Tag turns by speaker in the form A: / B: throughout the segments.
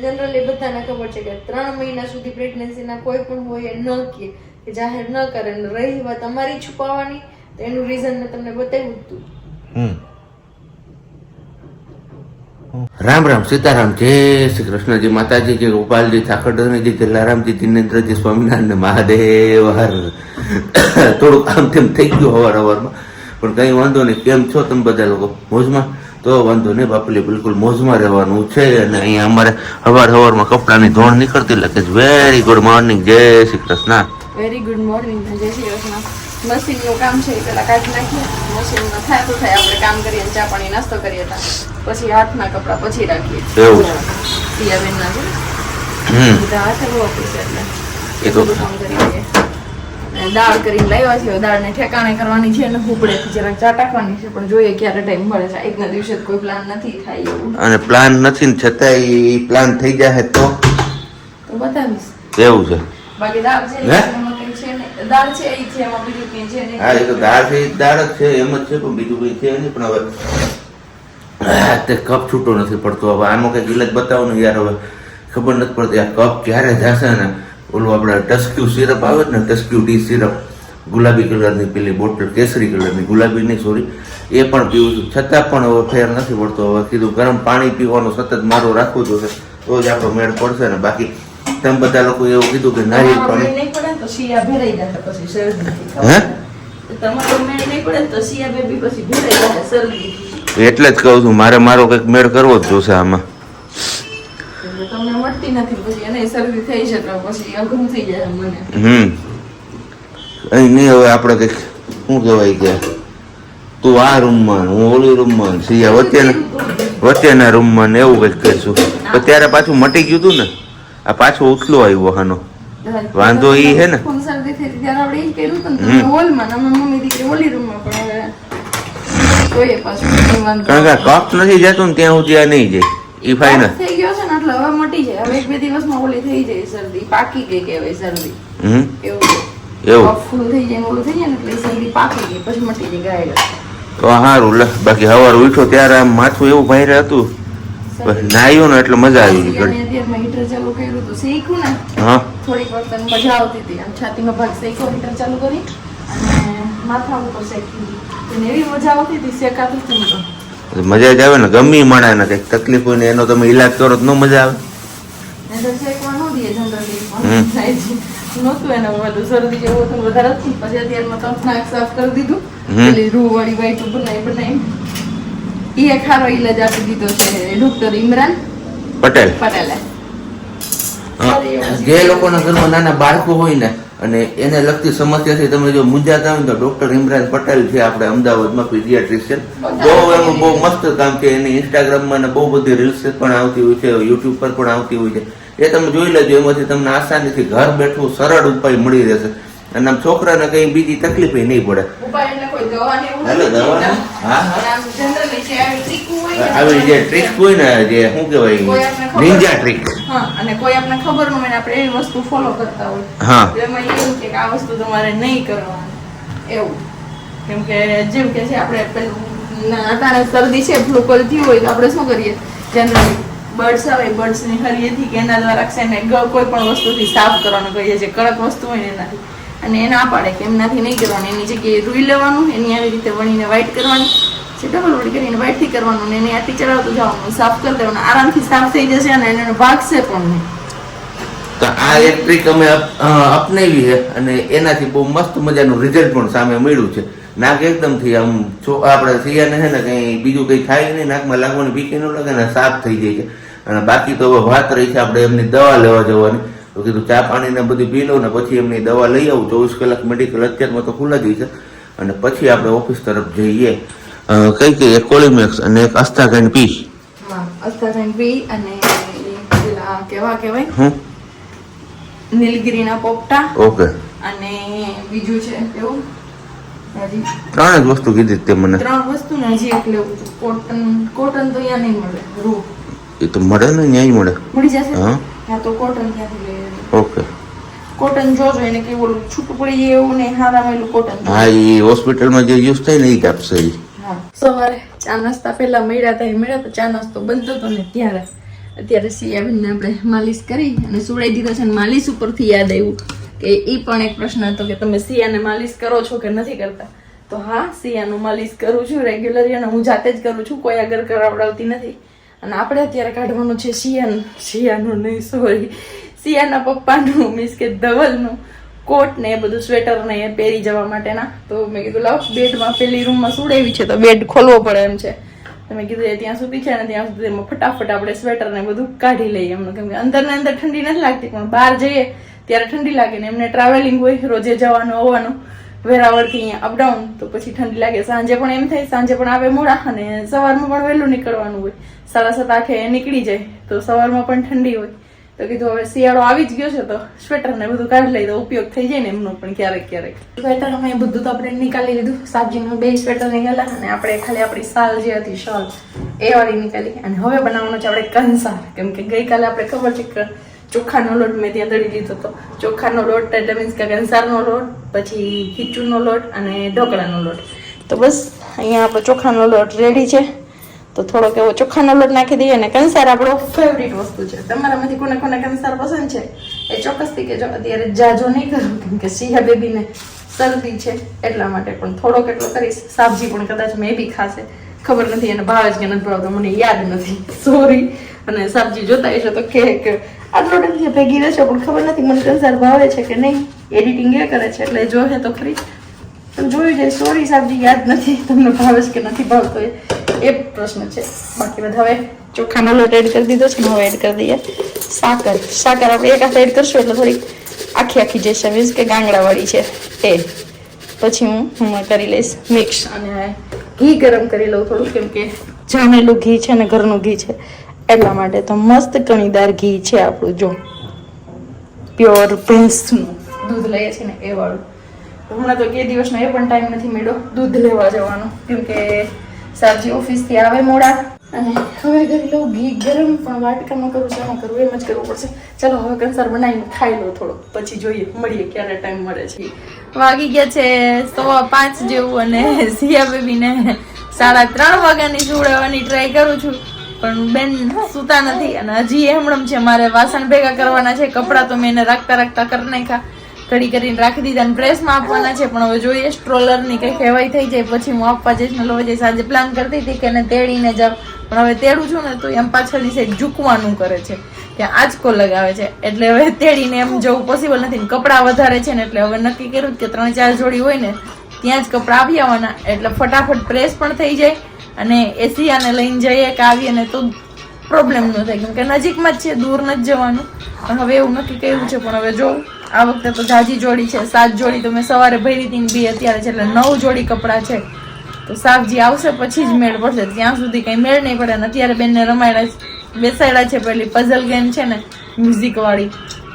A: Generally બધાને ખબર છે કે 3 મહિના સુધી પ્રેગ્નન્સીના કોઈ પણ હોય એ ન કે જાહેર ન કરે. રહી વાત અમારી છુપાવવાની તો એનું રીઝન મેં તમને બતાવ્યું હતું.
B: રામ રામ સીતારામ, જય શ્રી કૃષ્ણજી, માતાજી કે ગોપાલજી, ઠાકરધનજી, જલારામજી, દિનેન્દ્રજી, સ્વામિનારાયણ, મહાદેવ હર. થોડુંક આમ તેમ થઈ ગયું હવારમાં, પણ કઈ વાંધો નહીં. કેમ છો તમે બધા લોકો? મોજમાં? તો વાંધો નહીં બાપલી, બિલકુલ મોજમાં રહેવાનું છે. અને અહીંયા અમારે સવારમાં કપડાની ધોણ નીકળતી લાગે છે. વેરી ગુડ મોર્નિંગ, જય Shri Krishna.
A: Very good morning, જય શ્રી કૃષ્ણ. મશીનનું કામ છે એ પેલા કાઢી નાખીએ. મશીનમાં થાય તો થાય, આપણે કામ કરીએ, ચા પાણી નાસ્તો કરીએ, પછી હાથના કપડા પછી રાખીએ.
B: એવું
A: પિયાબેનના છે બધા હાથે ઓફિસ એટલે એ બધું કામ કરીએ. દાળ કરીને લાવ્યા છે, દાળને ઠેકાણે કરવાની છે અને હુપડેથી જરાક ચાટાકવાની છે, પણ જોઈએ ક્યારે ટાઈમ મળે છે. એકના દિવસે કોઈ પ્લાન નથી થાય એવું.
B: અને પ્લાન નથી ને છતાંય પ્લાન થઈ જાય તો
A: બતાવીશ.
B: એવું છે.
A: બાકી દાળ છે એમાં કઈ છે ને, દાળ છે એ છે, એમાં બીજું કઈ છે નહીં.
B: હા, એ તો દાળ છે, દાળ જ છે, એમ જ છે, પણ બીજું કઈ છે નહીં. પણ હવે તે કપ છૂટો નથી પડતો. હવે આનો કઈક ઇલાજ બતાવો ને યાર. હવે ખબર નથી પડતી આ કપ ક્યારે જશે ને. ઓલું આપણે ટસ્ક્યુ સિરપ આવે ને, ટસ્ક્યુ ટી સિરપ, ગુલાબી કલરની પેલી બોટલ, કેસરી કલરની, ગુલાબી નહીં સોરી, એ પણ પીવું છું, છતાં પણ હવે ફેર નથી પડતો. હવે કીધું ગરમ પાણી પીવાનું સતત મારું રાખવું જોઈએ તો જ આપણો મેળ પડશે ને. બાકી તમે બધા લોકો એવું કીધું કે નારિયેળ પાણી
A: નહીં પડે તો શિયા ભેરાઈ જશે, પછી શરદી.
B: હે
A: તમારો મેળ નહીં પડે તો શિયા બેબી પછી ભેરાઈ જશે શરદી.
B: એટલે જ કહું છું, મારો કંઈક મેળ કરવો જ જોશે આમાં.
A: તમને મળતી નથી પછી એને શરદી થઈ છે તો પછી અઘરું થઈ જાય મને.
B: અહીં નહીં. હવે આપણે કંઈક શું કહેવાય કે તું આ રૂમમાં, હું ઓલી રૂમમાં, સિયા વચ્ચેના રૂમમાં ને એવું કંઈક કરીશું. તો ત્યારે પાછું મટી ગયું હતું ને, આ પાછું ઉથલો આવ્યો આનો. વાંધો ઈ હે ને,
A: શરદી થઈ ત્યારે આપણે એ કર્યું હતું ને હોલમાં, અમે મમ્મી દીકરી ઓલી રૂમમાં, પણ હવે જોઈએ પાછું વાંધો.
B: કારણ કે કફ નથી જતું ને ત્યાં સુધી આ નહીં જાય. ઈ ફાઈનલ
A: થઈ ગયો છે ને એટલે હવે મટી જાય. હવે 1-2 દિવસમાં ઓલી થઈ જાય શરદી, પાકી ગઈ કહેવાય શરદી. એવું ફૂલ થઈ જાય, ઓલું થઈ જાય ને એટલે શરદી પાકી ગઈ, પછી મટી જાય ગાય.
B: તો સારું લે. બાકી સવાર ઉઠ્યો ત્યારે આમ માથું એવું ભારે હતું, નાયું ને એટલે મજા આવી ગઈ.
A: અત્યારમાં હીટર ચાલુ કર્યું હતું, શેક્યું ને થોડીક વાર તને મજા આવતી હતી. આમ છાતીમાં ભાગ શેક્યો, હીટર ચાલુ કરી અને માથા ઉપર શેક્યું, એવી મજા આવતી હતી, શેકાતું હતું.
B: મજા જ આવે ને, ગમી માણા ને કઈક તકલીફ હોય ને એનો તમે ઈલાજ કરો તો ન મજા આવે.
A: નહોતું એને બધું શરદી જેવું હતું વધારે જ. પછી અત્યારમાં તો નાક સાફ કરી દીધું, પેલી રૂ વાળી વાઈટ બનાવી એ ખારો ઈલાજ આપી દીધો છે ડોક્ટર ઇમરાન પટેલે.
B: જે લોકોના ઘરમાં નાના બાળકો હોય ને અને એને લગતી સમસ્યાથી તમે જો મૂંઝાતા હોય ને તો ડોક્ટર ઇમરાન પટેલ છે આપણે અમદાવાદમાં, પીડિયાટ્રિશિયન. એનું બહુ મસ્ત કામ છે. એની ઇન્સ્ટાગ્રામમાં ને બહુ બધી રીલ્સ પણ આવતી હોય છે, યુટ્યુબ પર પણ આવતી હોય છે. એ તમે જોઈ લેજો, એમાંથી તમને આસાનીથી ઘર બેઠું સરળ ઉપાય મળી રહેશે. અને આમ છોકરાને કઈ બીજી તકલીફ નહીં પડે. આવી જે ટ્રીક હોય ને, જે શું કહેવાય, નિંજા ટ્રીક.
A: અને કોઈ આપણે ખબર ન હોય આપણે એવી વસ્તુ ફોલો કરતા હોય, એમાં એવું કે આ વસ્તુ તમારે નહીં કરવાની એવું. કેમ કે જેમ કે છે આપણે પેલું અત્યારે શરદી છે, ફ્લુ થયું હોય તો આપણે શું કરીએ, જનરલી બર્ડ્સ આવે, બર્ડ્સની હરિયેથી કે એના દ્વારા છે કોઈ પણ વસ્તુથી સાફ કરવાનું કહીએ છીએ, કડક વસ્તુ હોય ને એનાથી. અને એ ના પાડે કે એમનાથી નહીં કરવાનું, એની જગ્યાએ રૂઈ લેવાનું, એની આવી રીતે વણીને વ્હાઈટ કરવાની છે, ડબલ વળી કરીને વ્હાઈટથી કરવાનું, ને એને આથી ચડાવતું જવાનું, સાફ કરી દેવાનું, આરામથી સાફ થઈ જશે અને એને ભાગશે પણ નહીં.
B: તો આ એક ટ્રીક અમે અપનાવી છે અને એનાથી બહુ મસ્ત મજાનું રિઝલ્ટ પણ સામે મળ્યું છે. નાક એકદમથી આમ આપણે સિયાને છે ને કંઈ બીજું કંઈ થાય નહીં, નાકમાં લાગવાની બીકી ન લાગે ને સાફ થઈ જાય છે. અને બાકી તો હવે વાત રહી છે આપણે એમની દવા લેવા જવાની. તો કીધું ચા પાણીને બધું પી લઉં ને પછી એમની દવા લઈ આવું. 24 કલાક મેડિકલ અત્યારમાં તો ખુલ્લા જ છે. અને પછી આપણે ઓફિસ તરફ જઈએ. કઈ એક કોલિમેક્સ અને એક અસ્થાગન પી.
A: અસ્થાગન પી અને કેવા કહેવાય નીલગિરીના પોપટા.
B: ઓકે.
A: અને બીજું છે એવું
B: 3 જ વસ્તુ કીધી તે મને.
A: 3 વસ્તુ ને હજી એક લેવું છે. કોટન તો અહીંયા નહીં મળે, રૂ
B: એ તો મળે ને, ન્યાય મળે,
A: મળી જશે. હા તો કોટન ક્યાંથી લઈ?
B: ઓકે.
A: કોટન જોજો, એને કે ઓલું છૂટું પડી જાય એવું નહીં, હારામેલું કોટન.
B: હા, એ હોસ્પિટલમાં જે યુઝ થાય ને એ જ આપશે.
A: હા, સવારે ચા નાસ્તા પહેલા મળ્યા તો ચા નાસ્તો બનતો હતો ને ત્યારે અત્યારે સિયાબેનને આપણે માલિશ કરી અને સુડાઈ દીધો છે. અને માલિશ ઉપરથી યાદ આવ્યું કે એ પણ એક પ્રશ્ન હતો કે તમે સિયાને માલિશ કરો છો કે નથી કરતા. તો હા, સિયાનું માલિશ કરું છું રેગ્યુલરલી અને હું જાતે જ કરું છું, કોઈ આગળ કરાવડાવતી નથી. અને આપણે અત્યારે કાઢવાનું છે સિયાનું નહીં સોરી સિયાના પપ્પાનું મીન્સ કે ધવલનું કોટ ને એ બધું સ્વેટર ને એ પહેરી જવા માટેના. તો મેં કીધું લાવ બેડમાં પેલી રૂમમાં સુડાવી છે તો બેડ ખોલવો પડે એમ છે. તો મેં કીધું ત્યાં સુધી છે ને ત્યાં સુધી ફટાફટ આપણે સ્વેટર ને બધું કાઢી લઈએ એમનું, કેમ કે અંદર ને અંદર ઠંડી નથી લાગતી પણ બહાર જઈએ ત્યારે ઠંડી લાગે ને એમને ટ્રાવેલિંગ હોય રોજે જવાનું આવવાનું વેરાવળથી અહીંયા અપડાઉન, તો પછી ઠંડી લાગે. સાંજે પણ એમ થાય, સાંજે પણ આવે મોડા અને સવારમાં પણ વહેલું નીકળવાનું હોય, 7:30-8 નીકળી જાય તો સવારમાં પણ ઠંડી હોય. તો કીધું હવે શિયાળો આવી જ ગયો છે તો સ્વેટર ને બધું કાઢી લઈ તો ઉપયોગ થઈ જાય ને એમનો પણ ક્યારેક ક્યારેક. સ્વેટર અમે બધું તો આપણે નીકાળી લીધું, સાબજીનું 2 સ્વેટર નીકળ્યા અને આપણે ખાલી આપણી શાલ જે હતી શોલ એ વાળી નીકાળી. અને હવે બનાવવાનો છે આપણે કંસાર, કેમ કે ગઈકાલે આપણે ખબર છે કે ચોખાનો લોટ મેં ત્યાં દળી લીધો હતો. ચોખાનો લોટ એટલે મીન્સ કે કંસારનો લોટ, પછી ખીચુનો લોટ અને ઢોકળાનો લોટ. તો બસ અહીંયા આપણો ચોખાનો લોટ રેડી છે. તો થોડોક એવો ચોખાનો લોટ નાખી દઈએ. અને કંસાર આપણો ફેવરિટ વસ્તુ છે. તમારામાંથી કોને કોને કંસાર પસંદ છે એ ચોક્કસથી કહેજો. અત્યારે જાજો નહીં કરું કેમ કે સિયા બેબીને શરદી છે એટલા માટે, પણ થોડોક એટલો કરીશ. સાબજી પણ કદાચ મે બી ખાશે, ખબર નથી એને ભાવે જ કે નથી ભાવતો, મને યાદ નથી સોરી. અને સાબજી જોતા હશે તો કે આટલો ટાઈમ ભેગી રહેશે પણ ખબર નથી મને કંસાર ભાવે છે કે નહીં. એડિટિંગ એ કરે છે એટલે જોશે તો ખરી, પણ જોયું જાય. સોરી સાબજી, યાદ નથી તમને ભાવે છે કે નથી ભાવતો એ પ્રશ્ન છે. બાકી બધા હવે ચોખાનો લોટ એડ કરી દીધો છે. હવે એડ કરી દઈએ સાકર આપણે એક હાથે એડ કરશું એટલે થોડીક આખી જશે, મીન્સ કે ગાંગડાવાળી છે એ. પછી હું કરી લઈશ મિક્સ અને ઘી ગરમ કરી લઉં થોડું, કેમ કે જામેલું ઘી છે ને ઘરનું ઘી છે એટલા માટે. તો મસ્ત કણીદાર ઘી છે આપણું, જો પ્યોર ભેંસનું દૂધ લઈએ છીએ ને એ વાળું. હમણાં તો 2 દિવસનો એ પણ ટાઈમ નથી મળ્યો દૂધ લેવા જવાનો, કેમ કે સાબજી ઓફિસથી આવે મોડા. અને હવે કરી લઉં ઘી ગરમ, પણ વાટકામાં કરું છે એમાં કરું એમ જ કરવું પડશે. ચાલો હવે કંસાર બનાવીને ખાઈ લો થોડો, પછી જોઈએ મળીએ ક્યારે ટાઈમ મળે છે. વાગી ગયા છે 5:15 જેવું અને સિયા બેબીને 3:30 વાગ્યાની સુવડાવવાની ટ્રાય કરું છું પણ બેન સુતા નથી. અને હજી હમણાં છે મારે વાસણ ભેગા કરવાના છે, કપડાં તો મેં એને રાખતા કરી નાખ્યા, ઘડી કરીને રાખી દીધા અને પ્રેસમાં આપવાના છે. પણ હવે જોઈએ સ્ટ્રોલરની કઈ કહેવાય થઈ જાય પછી હું આપવા જઈશ ને લવા જઈશ. આજે પ્લાન કરતી હતી કે એને તેડીને જાવ, પણ હવે તેડું છું ને તો એમ પાછળની સાઈડ ઝૂકવાનું કરે છે, ત્યાં આંચકો લગાવે છે, એટલે હવે તેડીને એમ જવું પોસિબલ નથી. કપડાં વધારે છે ને એટલે હવે નક્કી કર્યું કે 3-4 જોડી હોય ને ત્યાં જ કપડાં આપી આવવાના, એટલે ફટાફટ પ્રેસ પણ થઈ જાય અને એસિયાને લઈને જઈએ કે આવીએ ને તો પ્રોબ્લેમ ન થાય, કેમ કે નજીકમાં જ છે, દૂર નથી જવાનું. પણ હવે એવું નક્કી કર્યું છે. પણ હવે જોઉં, આ વખતે તો જાજી જોડી છે, 7 જોડી તો મેં સવારે ભરી હતી, 2 અત્યારે છે, એટલે 9 જોડી કપડાં છે. તો સાબજી આવશે પછી જ મેળ પડશે, ત્યાં સુધી કઈ મેળ નહીં પડે. અને અત્યારે બેનને બેસાડ્યા છે પેલી પઝલ ગેમ છે ને મ્યુઝિક વાળી,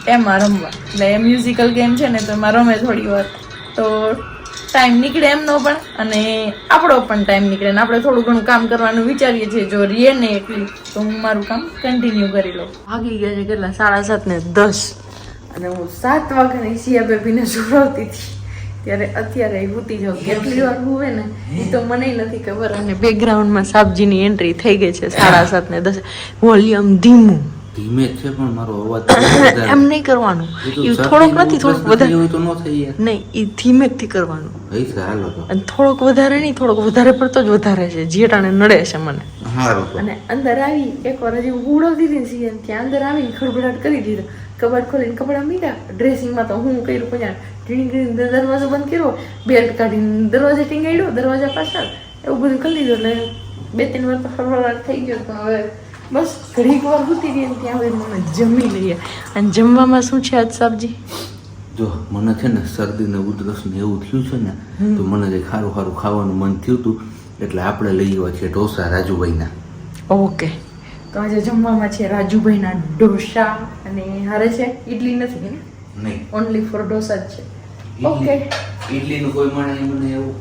A: એમાં રમવા. એટલે એ મ્યુઝિકલ ગેમ છે ને તો એમાં રમે થોડી વાર, તો ટાઈમ નીકળે એમનો પણ અને આપણો પણ ટાઈમ નીકળે. ને આપણે થોડું ઘણું કામ કરવાનું વિચારીએ છીએ, જો રીએ ને એટલી તો હું મારું કામ કન્ટિન્યુ કરી લઉં. ભાગી ગયા છે કેટલા 7:30 અને હું 7 વાગ્યાની સિયા બેબીને સુવડાવતી હતી ત્યારે અત્યારે ઉતી જાઉં. કેટલી વાર હુવે ને એ તો મને નથી ખબર. અને બેકગ્રાઉન્ડમાં સાબજીની એન્ટ્રી થઈ ગઈ છે 7:30. વોલ્યુમ ધીમું
B: ધીમે છે પણ મારો અવાજ
A: એમ નહીં કરવાનું, એ થોડોક નથી થોડોક વધારે નહીં, એ ધીમેકથી કરવાનું. અને થોડોક વધારે નહીં, થોડોક વધારે પડતો જ વધારે છે, જેટાને નડે છે મને. અને અંદર આવી એકવાર હજી ઉડાવતી હતી ને ત્યાં અંદર આવીને ખડબડાટ કરી દીધો, કબાટ ખોલીને કપડાં મીધા. ડ્રેસિંગમાં તો હું કર્યું પછી ટીણી દરવાજો બંધ કર્યો, બેલ્ટ કાઢીને દરવાજે ટીંગાડ્યો, દરવાજા પાછળ એવું બધું કરી લીધું. એટલે 2-3 વાર તો ખડબડાટ થઈ ગયો. પણ હવે બસ ઘડીક વાર ઉતી ગઈ ત્યાં હવે મને જમી લઈએ. અને જમવામાં શું છે આજ સાબજી?
B: જો મને છે ને શરદી ને ઉધરસ ને એવું થયું છે ને તો મને કંઈક સારું સારું ખાવાનું મન થયું હતું, એટલે આપણે લઈ આવ્યા છીએ ઢોસા રાજુભાઈના.
A: ઓકે, તો આજે જમવામાં છે રાજુભાઈના ઢોસા અને હારે છે ઇડલી નથી ને?
B: નહીં,
A: ઓનલી ફોર ઢોસા જ છે. ઓકે,
B: ઇડલીનું કોઈ માણે મને એવું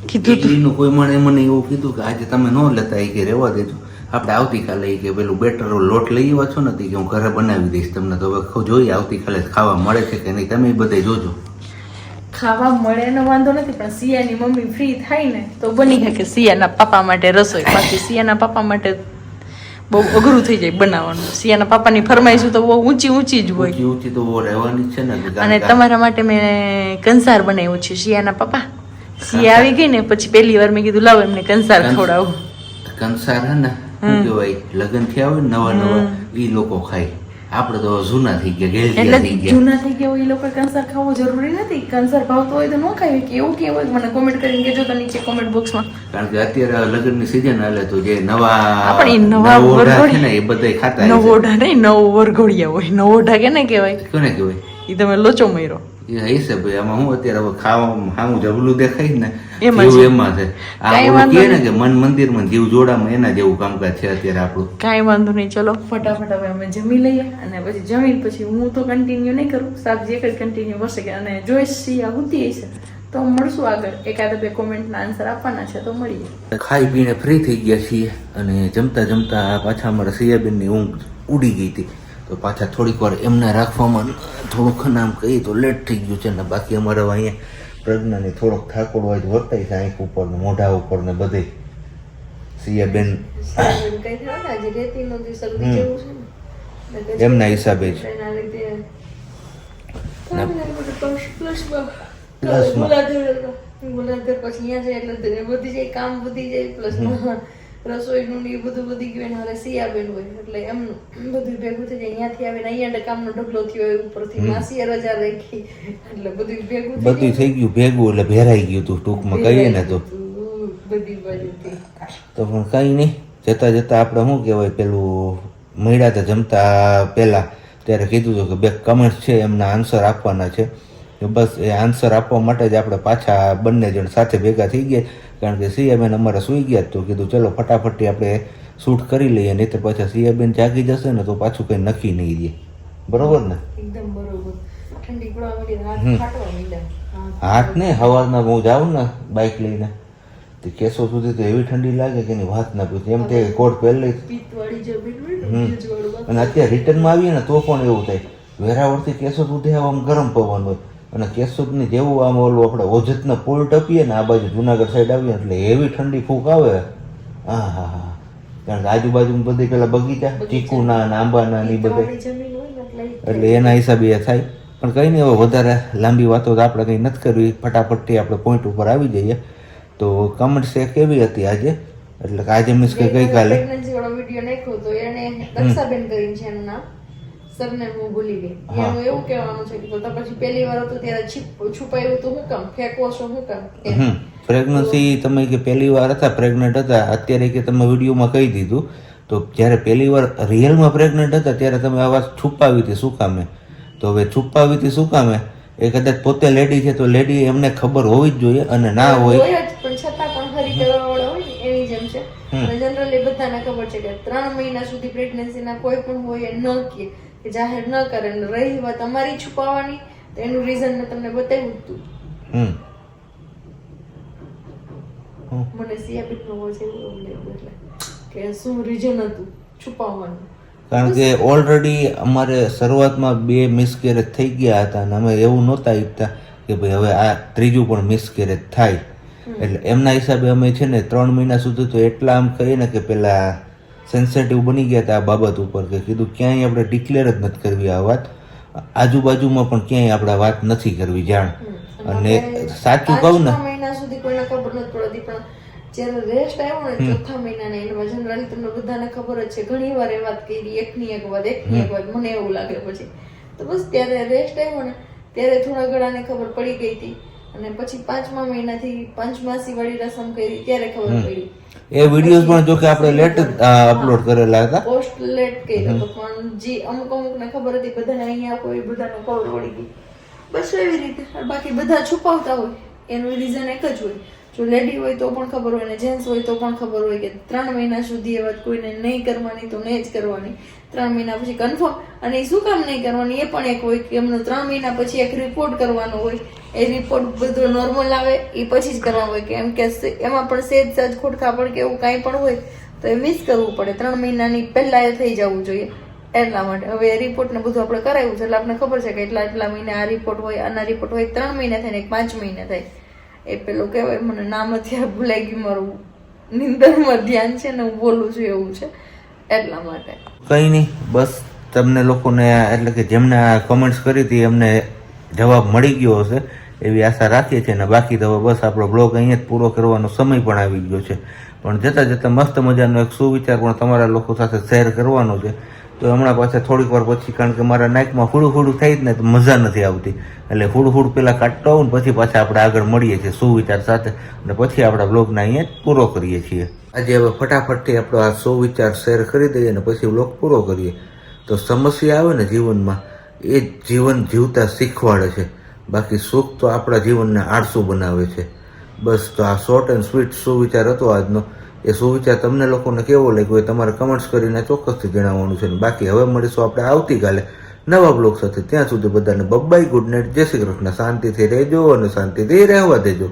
B: કીધું, ઇડલીનું કોઈ માણે મને એવું કીધું કે આજે તમે ન લેતા એ કે રહેવા દેજો, આપણે આવતીકાલે કે પેલું બેટર લોટ લઈ આવ્યા છો ને કે હું ઘરે બનાવી દઈશ તમને. તો હવે જોઈએ આવતીકાલે ખાવા મળે છે કે નહીં, તમે બધે જોજો.
A: ખાવા મળે એનો વાંધો નથી, પણ સિયાની મમ્મી ફ્રી થાય ને તો બની શકે સિયાના પાપા માટે રસોઈ. બાકી સિયાના પાપા માટે બહુ અઘરું થઈ જાય બનાવવાનું. સિયાના પાપાની ફરમાઈશું તો બહુ ઊંચી જ હોય.
B: ઊંચી તો બહુ રહેવાની જ છે ને.
A: અને તમારા માટે મેં કંસાર બનાવ્યું છે સિયાના પપ્પા. સિયા આવી ગઈ ને પછી પહેલી વાર મેં કીધું લાવો એમને કંસાર ખવડાવું.
B: કંસાર હે ને શું કહેવાય, લગ્ન થયા હોય નવા ઈ લોકો ખાય. આપણે તો જૂના થઈ ગયા,
A: એટલે જૂના થઈ ગયા હોય એ લોકો કંસાર ખાવો જરૂરી નથી. કંસાર ભાવતો હોય તો ન ખાય કે એવું કેવું હોય મને કોમેન્ટ કરીને કહેજો તો નીચે કોમેન્ટ બોક્સમાં.
B: કારણ કે અત્યારે લગ્નની સીઝન હાલે તો જે નવા
A: વરઘોડિયા
B: છે ને એ બધા ખાતા.
A: નવોઢા નહીં, નવો વરઘોડિયા હોય. નવોઢા કેને કહેવાય?
B: કોને કહેવાય?
A: એ તમે લોચો મર્યો
B: એ હશે ભાઈ. આમાં હું અત્યારે હવે ખાવા હામું જબલું દેખાય ને
A: એમાં
B: છે. ને કે મન મંદિરમાં જીવ જોડામાં એના જેવું કામકાજ છે અત્યારે આપણું.
A: કાંઈ વાંધો નહીં, ચલો ફટાફટ હવે અમે જમી લઈએ અને પછી જમીન પછી હું તો કન્ટિન્યુ નહીં કરું, સાબજી એક જ કન્ટિન્યુ કરશે કે અને જોઈશ સિયા હોતી હશે તો મળશું આગળ. એકાદ બે કોમેન્ટના આન્સર આપવાના છે તો મળીએ.
B: ખાઈ પીને ફ્રી થઈ ગયા છીએ અને જમતા જમતા પાછા અમારા સિયાબેનની ઊંઘ ઉડી ગઈ હતી તો પાછા થોડીક વાર એમને રાખવામાં થોડુંક નામ કહીએ તો લેટ થઈ ગયું છે ને. બાકી અમારે અહીંયા પ્રજ્ઞાની થોડોક ઠાકોર હોય વર્તાય છે આંખ ઉપર ને મોઢા ઉપર ને બધે. સિયાબેન એમના હિસાબે જ
A: કામ વધી જાય પ્લસ રસોઈનું ને બધું વધી ગયું. હવે સિયાબેન હોય એટલે એમનું બધું ભેગું થઈ જાય. અહીંયાથી આવીને અહીંયા કામનો ઢગલો થયો હોય, ઉપરથી માસીએ રજા રાખી એટલે બધું
B: બધું થઈ ગયું ભેગું એટલે ભેરાઈ ગયું તું ટૂંકમાં કહીએ ને તો
A: બધી બાજુથી.
B: તો પણ કઈ નહીં, જતા જતા આપણે શું કહેવાય પેલું મળ્યા હતા જમતા પહેલા ત્યારે કીધું હતું કે બે કમેન્ટ્સ છે એમના આન્સર આપવાના છે. બસ એ આન્સર આપવા માટે જ આપણે પાછા બંને જણ સાથે ભેગા થઈ ગયા. કારણ કે સિયાબેન અમારા સૂઈ ગયા તો કીધું ચલો ફટાફટી આપણે શૂટ કરી લઈએ, નહીં તો પાછા સિયાબેન જાગી જશે ને તો પાછું કંઈ નક્કી નહીં રહે. બરોબર ને?
A: એકદમ બરોબર. ઠંડી પડવા માંડી, હાથ ફાટવા માંડ્યા.
B: હાથ ને સવારના હું જાઉં ને બાઇક લઈને તે કેસો સુધી તો એવી ઠંડી લાગે કે એની વાત ના પૂછે. એમ તે કોટ પહેરી અને અત્યારે રિટર્નમાં આવીએ ને તો પણ એવું થાય વેરાવળથી કેસો સુધી આમ ગરમ પવન હોય અને કેશોદની જેવું આમ ઓલું આપણે ઓજતના પુલ ટપીએ ને આ બાજુ જુનાગઢ સાઈડ આવીએ એટલે એવી ઠંડી ફૂંક આવે. હા હા હા. કારણ કે આજુબાજુ બધી પેલા બગીચા ચીકુના ને આંબાના ને બધા એટલે એના હિસાબે એ થાય. પણ કંઈ નહીં, હવે વધારે લાંબી વાતો તો આપણે કંઈ નથી કરવી, ફટાફટથી આપણે પોઈન્ટ ઉપર આવી જઈએ. તો કમેન્ટ્સ એ કેવી હતી આજે? એટલે આજે મીન્સ કે ગઈકાલે
A: વિડીયો નાખ્યો તો એને દક્ષાબેન કરીને છે એનું નામ, સરને હું ભૂલી ગઈ. એનું એવું કહેવાનું છે કે તો પછી પહેલી વાર હતું ત્યારે છુપાયું તો હું કામ ફેંકો છો હું કામ?
B: પ્રેગ્નન્સી તમે કે પહેલી વાર હતા પ્રેગ્નન્ટ હતા, અત્યારે કે તમે વિડીયોમાં કહી દીધું તો જ્યારે પહેલી વાર રિયલમાં પ્રેગ્નન્ટ હતા ત્યારે તમે આ વાત છુપાવી હતી શું કામે? તો હવે છુપાવી હતી શું કામે? એ કદાચ પોતે લેડી છે તો લેડી એમને ખબર હોવી જ જોઈએ અને ના હોય
A: પણ છતાં પણ હરી કરવા વાળા હોય ને એની જેમ છે. અને જનરલી બધાને ખબર છે કે 3 મહિના સુધી પ્રેગ્નન્સીના કોઈ પણ હોય એ ન કે જાહેર ન કરે. રહી વાત અમારી છુપાવવાની તો એનું રીઝન મેં તમને બતાવ્યું હતું. મને સિયાબેનનો વોચ એવું લાગ્યું એટલે કે શું રીઝન હતું છુપાવવાનું.
B: કારણ કે ઓલરેડી અમારે શરૂઆતમાં 2 મિસકેરેજ થઈ ગયા હતા અને અમે એવું નહોતા ઈચ્છતા કે ભાઈ હવે આ ત્રીજું પણ મિસકેરેજ થાય. એટલે એમના હિસાબે અમે છે ને 3 મહિના સુધી તો એટલા આમ કહીએ ને કે પેલા સેન્સિટિવ બની ગયા હતા આ બાબત ઉપર કે કીધું ક્યાંય આપણે ડિક્લેર જ નથી કરવી આ વાત, આજુબાજુમાં પણ ક્યાંય આપણે વાત નથી કરવી જાણ. અને સાચું કહું ને
A: 6 મહિના સુધી કોઈને ખબર નથી પડતી પણ જ્યારે રેસ્ટ આવ્યો ને 4થા મહિનાને એમાં જનરલી તમને બધાને ખબર જ છે ઘણી વાર એ વાત કરી એકની એક વાત મને એવું લાગે પછી તો બસ ત્યારે રેસ્ટ આવ્યો ને ત્યારે થોડા ઘણાને ખબર પડી ગઈ હતી અને પછી 5મા મહિનાથી પંચમાસી વાળી રસમ કરી ત્યારે ખબર પડી.
B: એ વિડીયોઝ પણ જો કે આપણે લેટ અપલોડ કરેલા હતા,
A: પોસ્ટ લેટ કર્યો તો પણ જે અમુક ને ખબર હતી બધાને અહીંયા કોઈ બધાને ખબર પડી ગઈ. બસ એવી રીતે. બાકી બધા છુપાવતા હોય એનું રીઝન એક જ હોય. જો લેડી હોય તો પણ ખબર હોય ને જેન્ટ્સ હોય તો પણ ખબર હોય કે 3 મહિના સુધી એ વાત કોઈને નહીં કરવાની તો નહીં જ કરવાની. 3 મહિના પછી કન્ફર્મ. અને એ શું કામ નહીં કરવાની એ પણ એક હોય કે એમનો 3 મહિના પછી એક રિપોર્ટ કરવાનો હોય. એ રિપોર્ટ બધો નોર્મલ આવે એ પછી જ કરવાનો હોય કે એમ કે એમાં પણ સહેજ ખોટખાપણ કે એવું કાંઈ પણ હોય તો એ મિસ કરવું પડે. 3 મહિનાની પહેલા એ થઈ જવું જોઈએ એટલા માટે. હવે એ રિપોર્ટ ને બધું આપણે કરાવ્યું છે એટલે આપણે ખબર છે કે એટલા મહિના આ રિપોર્ટ હોય, આના રિપોર્ટ હોય. 3 મહિના થાય ને 5 મહિના થાય. એ પેલું કહેવાય મને નામ અત્યારે ભૂલાઈ ગયું, મારું નિંદરમાં ધ્યાન છે ને હું બોલું છું એવું છે એટલા માટે.
B: કંઈ નહીં, બસ તમને લોકોને એટલે કે જેમને આ કમેન્ટ્સ કરી હતી એમને જવાબ મળી ગયો હશે એવી આશા રાખીએ છીએ. અને બાકી તો હવે બસ આપણો બ્લોગ અહીંયા જ પૂરો કરવાનો સમય પણ આવી ગયો છે. પણ જતાં જતાં મસ્ત મજાનો એક સુવિચાર પણ તમારા લોકો સાથે શેર કરવાનો છે. તો હમણાં પાછા થોડીક વાર પછી, કારણ કે મારા નાકમાં હુડું થાય જ ને તો મજા નથી આવતી, એટલે હુડ પેલા કાઢતો આવું ને પછી પાછા આપણે આગળ મળીએ છીએ સુવિચાર સાથે, અને પછી આપણા બ્લોગને અહીંયા જ પૂરો કરીએ છીએ. આજે હવે ફટાફટથી આપણો આ સુવિચાર શેર કરી દઈએ અને પછી બ્લોગ પૂરો કરીએ. તો સમસ્યા આવે ને જીવનમાં, એ જ જીવન જીવતા શીખવાડે છે, બાકી સુખ તો આપણા જીવનને આળસુ બનાવે છે. બસ, તો આ શોર્ટ એન્ડ સ્વીટ સુવિચાર હતો આજનો. એ સુવિચાર તમને લોકોને કેવો લાગ્યો એ તમારે કમેન્ટ્સ કરીને ચોક્કસથી જણાવવાનું છે. બાકી હવે મળીશું આપણે આવતીકાલે નવા બ્લોગ સાથે. ત્યાં સુધી બધાને બબાઈ, ગુડ નાઇટ, જય શ્રી કૃષ્ણ. શાંતિથી રહેજો અને શાંતિથી રહેવા દેજો.